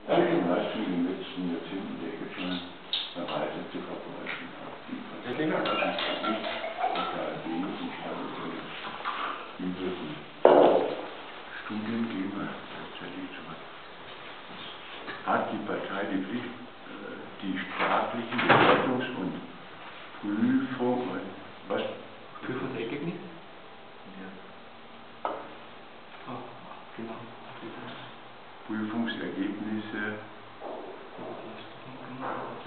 Den Leistung in den letzten Jahrzehnten der Eckefern erweitert zu verbreiten hat. Die länger hat nicht in diesen Studiengänge tatsächlich hat die Partei die Pflicht, die staatlichen Bewertungs- und Prüfungsergebnis? Ja. Oh, genau. Prüfungsergebnisse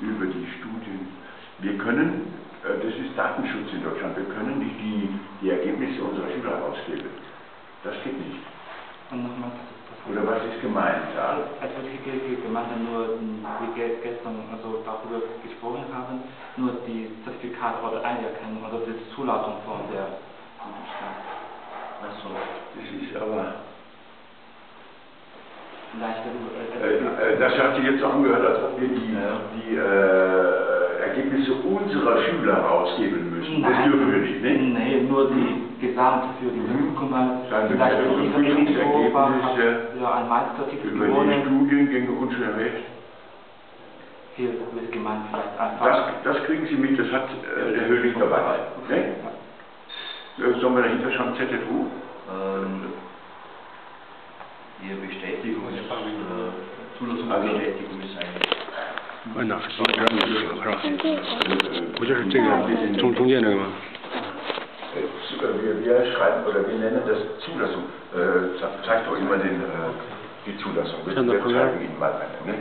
über die Studien. Wir können, das ist Datenschutz in Deutschland, wir können nicht die Ergebnisse unserer Schüler ausgeben. Das geht nicht. Und nochmal, oder was ist gemeint da? Also hier gemeint, nur wie gestern also darüber gesprochen haben, nur die Zertifikate oder Anerkennung oder die Zulassung von der Stadt. Achso, das ist aber... Das hat sich jetzt so angehört, als ob wir die Ergebnisse unserer Schüler rausgeben müssen. Nein, das dürfen wir nicht, ne? Nee, nur die gesamte für die Prüfungen. Vielleicht Prüfungsergebnisse ja, ein Meistertitel über gewonnen. die Studiengänge und schon recht. Hier wird gemeint vielleicht einfach. Das kriegen Sie mit, das hat der Höhling dabei. Ne? Sollen wir dahinter schauen, ZFU? Die Bestätigung, Zulassungsbestätigung ist eigentlich. 不就是这个中间这个吗？ Wir schreiben oder wir nennen das Zulassung. Zeigt doch immer die Zulassung. Wir zeigen Ihnen mal eine. Ne?